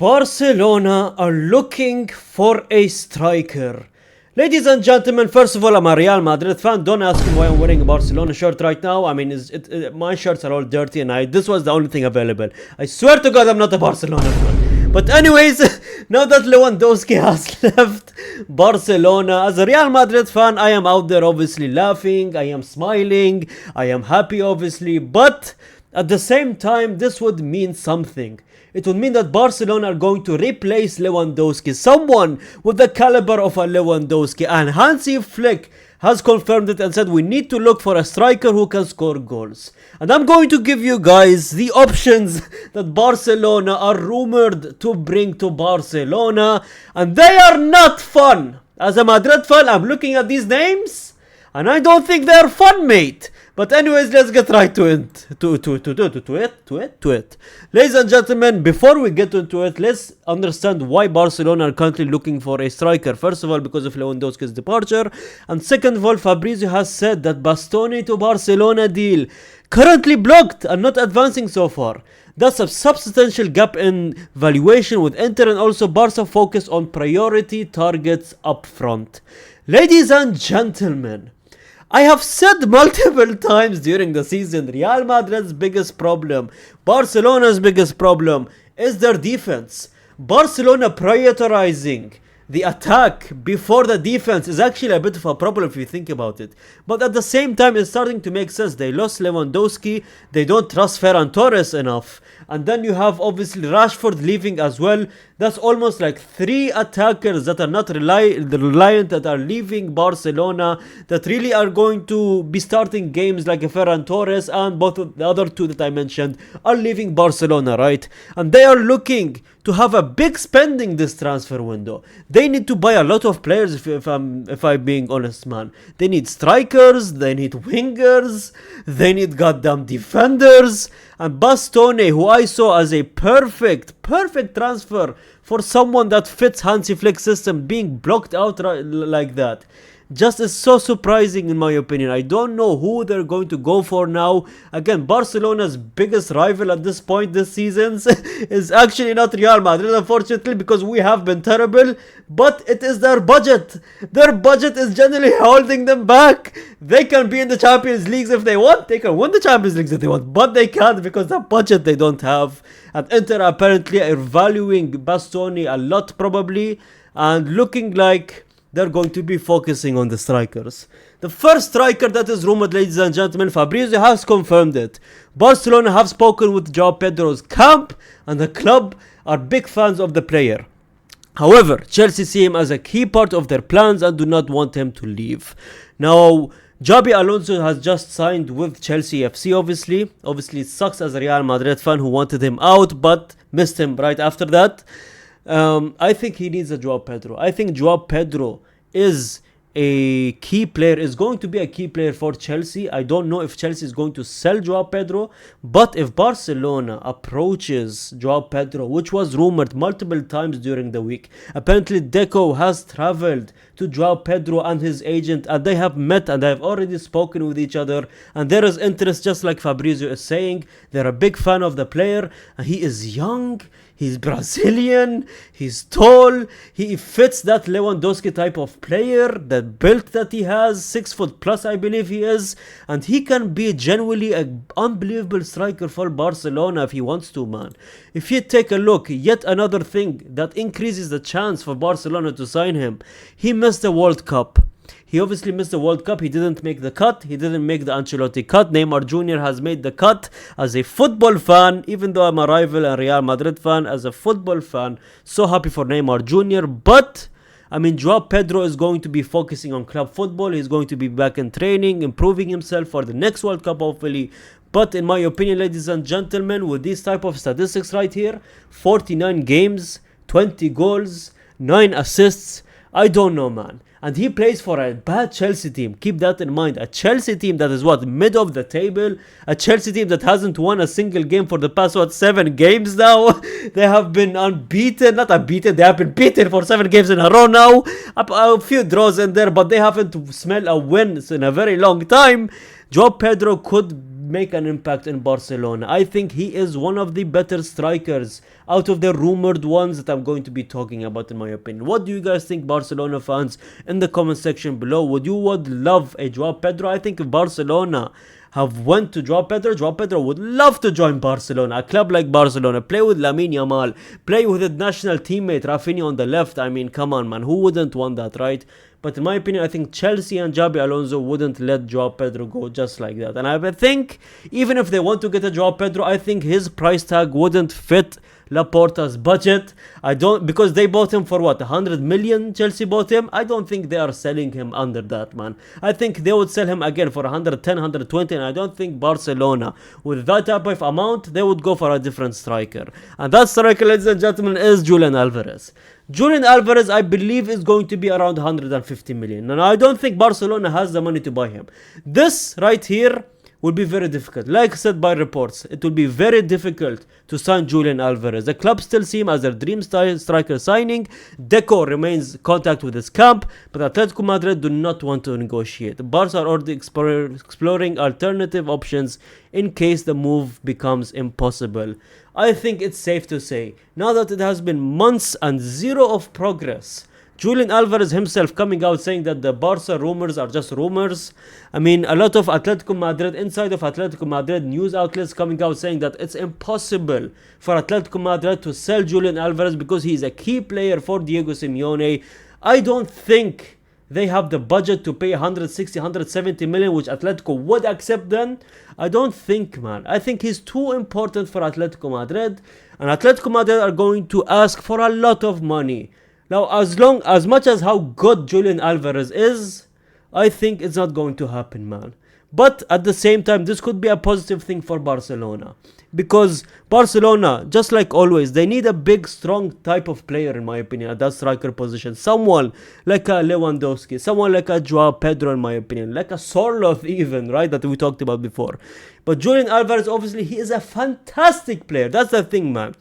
Barcelona are looking for a striker. Ladies and gentlemen, first of all, I'm a Real Madrid fan. Don't ask me why I'm wearing a Barcelona shirt right now. I mean, my shirts are all dirty and this was the only thing available. I swear to God, I'm not a Barcelona fan. But anyways, now that Lewandowski has left Barcelona, as a Real Madrid fan, I am out there obviously laughing, I am smiling, I am happy obviously, but at the same time, this would mean something. It would mean that Barcelona are going to replace Lewandowski, someone with the caliber of a Lewandowski, and Hansi Flick has confirmed it and said we need to look for a striker who can score goals. And I'm going to give you guys the options that Barcelona are rumored to bring to Barcelona, and they are not fun. As a Madrid fan, I'm looking at these names and I don't think they're fun, mate. But anyways, let's get right to it. To it. Ladies and gentlemen, before we get into it, let's understand why Barcelona are currently looking for a striker. First of all, because of Lewandowski's departure. And second of all, Fabrizio has said that Bastoni to Barcelona deal currently blocked and not advancing so far. That's a substantial gap in valuation with Inter and also Barca focus on priority targets up front. Ladies and gentlemen, I have said multiple times during the season, Real Madrid's biggest problem, Barcelona's biggest problem is their defense. Barcelona prioritizing the attack before the defense is actually a bit of a problem if you think about it. But at the same time, it's starting to make sense. They lost Lewandowski, they don't trust Ferran Torres enough. And then you have obviously Rashford leaving as well. That's almost like 3 attackers that are not reliant, that are leaving Barcelona, that really are going to be starting games like Ferran Torres, and both of the other 2 that I mentioned are leaving Barcelona, right? And they are looking to have a big spending this transfer window. They need to buy a lot of players if I'm being honest, man. They need strikers, they need wingers, they need goddamn defenders. And Bastoni, who I saw as a perfect transfer for someone that fits Hansi Flick's system, being blocked out like that, just is so surprising in my opinion. I don't know who they're going to go for now. Again, Barcelona's biggest rival at this point this season is actually not Real Madrid, unfortunately, because we have been terrible, but it is their budget. Their budget is generally holding them back. They can be in the Champions Leagues if they want. They can win the Champions Leagues if they want, but they can't because the budget they don't have. And Inter apparently are valuing Bastoni a lot probably, and looking like they're going to be focusing on the strikers. The first striker that is rumored, ladies and gentlemen, Fabrizio has confirmed it. Barcelona have spoken with Joao Pedro's camp, and the club are big fans of the player. However, Chelsea see him as a key part of their plans and do not want him to leave. Now, Xabi Alonso has just signed with Chelsea FC, obviously. Obviously, it sucks as a Real Madrid fan who wanted him out, but missed him right after that. I think he needs a Joao Pedro. I think Joao Pedro is a key player, is going to be a key player for Chelsea. I don't know if Chelsea is going to sell Joao Pedro, but if Barcelona approaches Joao Pedro, which was rumored multiple times during the week, apparently Deco has traveled to Joao Pedro and his agent, and they have met and they have already spoken with each other, and there is interest, just like Fabrizio is saying. They're a big fan of the player, and he is young, he's Brazilian, he's tall, he fits that Lewandowski type of player, that build that he has, 6 foot plus I believe he is, and he can be genuinely an unbelievable striker for Barcelona if he wants to, man. If you take a look, yet another thing that increases the chance for Barcelona to sign him, he missed the World Cup. He obviously missed the World Cup. He didn't make the cut. He didn't make the Ancelotti cut. Neymar Jr. has made the cut. As a football fan, even though I'm a rival and Real Madrid fan, as a football fan, so happy for Neymar Jr. But, I mean, Joao Pedro is going to be focusing on club football. He's going to be back in training, improving himself for the next World Cup, hopefully. But in my opinion, ladies and gentlemen, with these type of statistics right here, 49 games, 20 goals, 9 assists, I don't know, man. And he plays for a bad Chelsea team. Keep that in mind. A Chelsea team that is what? Mid of the table. A Chelsea team that hasn't won a single game for the past, 7 games now. They have been unbeaten. Not unbeaten. They have been beaten for 7 games in a row now. A few draws in there, but they haven't smelled a win in a very long time. Joao Pedro could make an impact in Barcelona. I think he is one of the better strikers out of the rumored ones that I'm going to be talking about, in my opinion. What do you guys think, Barcelona fans, in the comment section below? Would love a Joao Pedro? I think if Barcelona have went to Joao Pedro would love to join Barcelona. A club like Barcelona, play with Lamine Yamal, play with his national teammate Rafinha on the left. I mean, come on, man, who wouldn't want that, right? But in my opinion, I think Chelsea and Xabi Alonso wouldn't let Joao Pedro go just like that. And I think even if they want to get a Joao Pedro, I think his price tag wouldn't fit Laporta's budget. Because they bought him for what, 100 million? Chelsea bought him. I don't think they are selling him under that, man. I think they would sell him again for 110, 120, and I don't think Barcelona, with that type of amount, they would go for a different striker. And that striker, ladies and gentlemen, is Julian Alvarez. Julian Alvarez, I believe, is going to be around 150 million. And I don't think Barcelona has the money to buy him. This right here will be very difficult. Like said by reports, it will be very difficult to sign Julian Alvarez. The club still see him as their dream striker signing. Deco remains in contact with his camp, but Atletico Madrid do not want to negotiate. Barca are already exploring alternative options in case the move becomes impossible. I think it's safe to say, now that it has been months and zero of progress, Julian Alvarez himself coming out saying that the Barca rumors are just rumors. I mean, a lot of Atletico Madrid, inside of Atletico Madrid news outlets coming out saying that it's impossible for Atletico Madrid to sell Julian Alvarez because he's a key player for Diego Simeone. I don't think they have the budget to pay 160, 170 million, which Atletico would accept then. I don't think, man. I think he's too important for Atletico Madrid. And Atletico Madrid are going to ask for a lot of money. Now, as much as how good Julian Alvarez is, I think it's not going to happen, man. But at the same time, this could be a positive thing for Barcelona. Because Barcelona, just like always, they need a big, strong type of player, in my opinion, at that striker position. Someone like a Lewandowski, someone like a Joao Pedro, in my opinion, like a Sorloth even, right, that we talked about before. But Julian Alvarez, obviously, he is a fantastic player. That's the thing, man.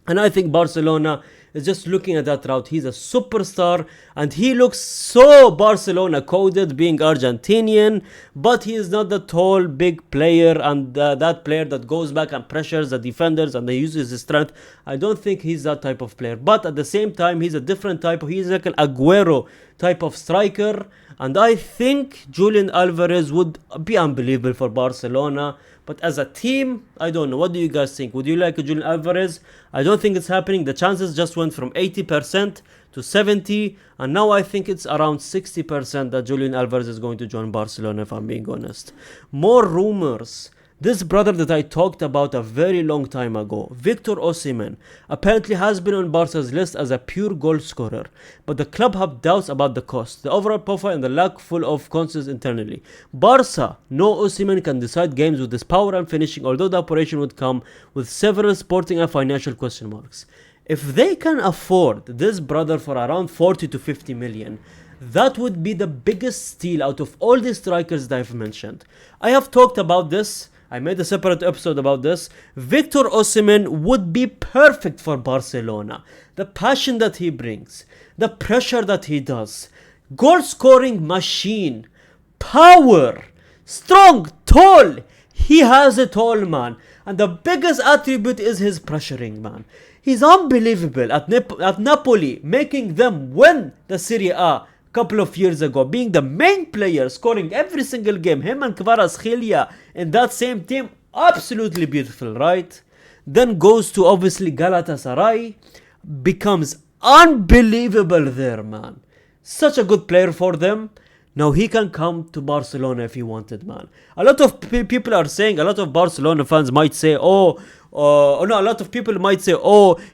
And I think Barcelona is just looking at that route. He's a superstar and he looks so Barcelona coded, being Argentinian, but he is not the tall big player and that player that goes back and pressures the defenders and he uses his strength. I don't think he's that type of player, but at the same time he's a different type. He's like an Aguero type of striker, and I think Julian Alvarez would be unbelievable for Barcelona. But as a team, I don't know. What do you guys think? Would you like a Julian Alvarez? I don't think it's happening. The chances just went from 80% to 70%. And now I think it's around 60% that Julian Alvarez is going to join Barcelona, if I'm being honest. More rumors. This brother that I talked about a very long time ago, Victor Osimhen, apparently has been on Barca's list as a pure goal scorer, but the club have doubts about the cost, the overall profile and the lack full of concerns internally. Barca know Osimhen can decide games with his power and finishing, although the operation would come with several sporting and financial question marks. If they can afford this brother for around 40 to 50 million, that would be the biggest steal out of all the strikers that I've mentioned. I have talked about this. I made a separate episode about this. Victor Osimhen would be perfect for Barcelona. The passion that he brings, the pressure that he does, goal scoring machine, power, strong, tall. He has it all, man. And the biggest attribute is his pressuring, man. He's unbelievable at Napoli, making them win the Serie A couple of years ago, being the main player, scoring every single game. Him and Kvaratskhelia in that same team, absolutely beautiful, right? Then goes to obviously Galatasaray, becomes unbelievable there, man. Such a good player for them. Now he can come to Barcelona if he wanted, man. A lot of people are saying, a lot of Barcelona fans might say, a lot of people might say,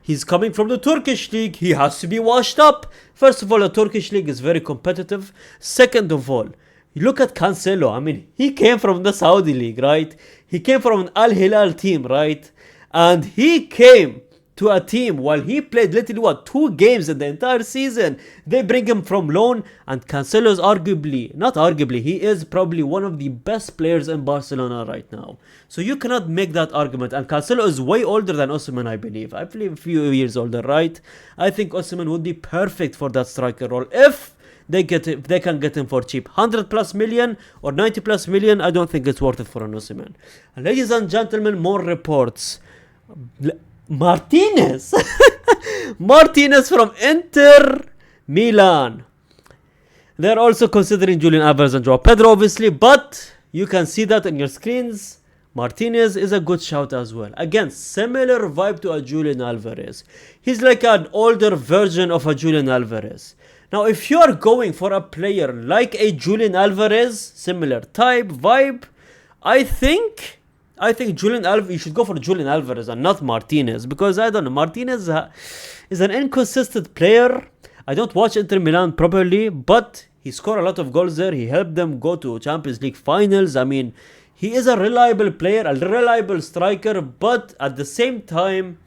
he's coming from the Turkish league, he has to be washed up. First of all, the Turkish league is very competitive. Second of all, you look at Cancelo. I mean, he came from the Saudi league, right? He came from an Al Hilal team, right? And he came to a team while he played literally 2 games in the entire season. They bring him from loan, and Cancelo is he is probably one of the best players in Barcelona right now. So you cannot make that argument. And Cancelo is way older than Osimhen, I believe a few years older, right? I think Osimhen would be perfect for that striker role if they can get him for cheap. 100 plus million or 90 plus million, I don't think it's worth it for an Osimhen. And ladies and gentlemen, more reports. Martinez! Martinez from Inter Milan. They're also considering Julian Alvarez and Joao Pedro, obviously, but you can see that in your screens. Martinez is a good shout as well. Again, similar vibe to a Julian Alvarez. He's like an older version of a Julian Alvarez. Now, if you are going for a player like a Julian Alvarez, similar type, vibe, I think Julian Alvarez, you should go for Julian Alvarez and not Martinez, because I don't know, Martinez is an inconsistent player. I don't watch Inter Milan properly, but he scored a lot of goals there. He helped them go to Champions League finals. I mean, he is a reliable player, a reliable striker, but at the same time,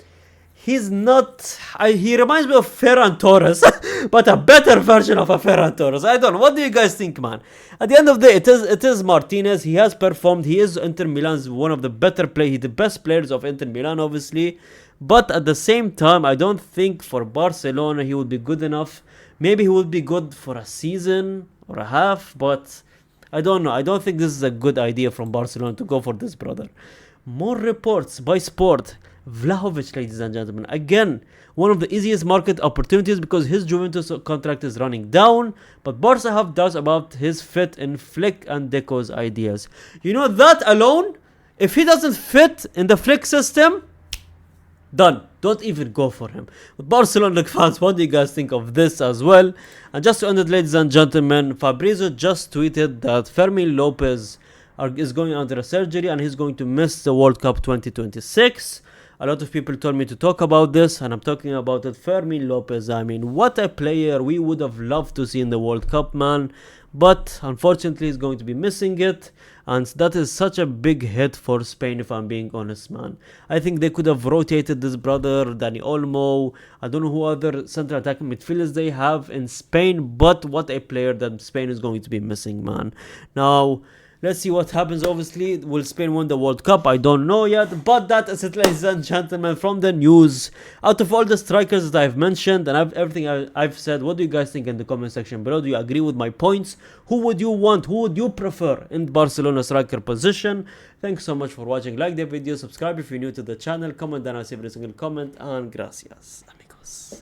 he's not... he reminds me of Ferran Torres, but a better version of a Ferran Torres. I don't know. What do you guys think, man? At the end of the day, it is Martinez. He has performed. He is Inter Milan's one of the better players. He's the best players of Inter Milan, obviously. But at the same time, I don't think for Barcelona he would be good enough. Maybe he would be good for a season or a half, but... I don't know. I don't think this is a good idea from Barcelona to go for this, brother. More reports by Sport. Vlahovic, ladies and gentlemen. Again, one of the easiest market opportunities because his Juventus contract is running down. But Barca have doubts about his fit in Flick and Deco's ideas. You know, that alone, if he doesn't fit in the Flick system, done. Don't even go for him. But Barcelona fans, what do you guys think of this as well? And just to end it, ladies and gentlemen, Fabrizio just tweeted that Fermin Lopez is going under a surgery and he's going to miss the World Cup 2026. A lot of people told me to talk about this, and I'm talking about it. Fermin Lopez, I mean, what a player we would have loved to see in the World Cup, man. But unfortunately, he's going to be missing it. And that is such a big hit for Spain, if I'm being honest, man. I think they could have rotated this brother, Dani Olmo. I don't know who other central attacking midfielders they have in Spain. But what a player that Spain is going to be missing, man. Now... let's see what happens. Obviously, will Spain win the World Cup? I don't know yet. But that is it, ladies and gentlemen, from the news. Out of all the strikers that I've mentioned and everything I've said, what do you guys think in the comment section below? Do you agree with my points? Who would you want? Who would you prefer in Barcelona striker position? Thanks so much for watching. Like the video, subscribe if you're new to the channel, comment down, I see every single comment, and gracias, amigos.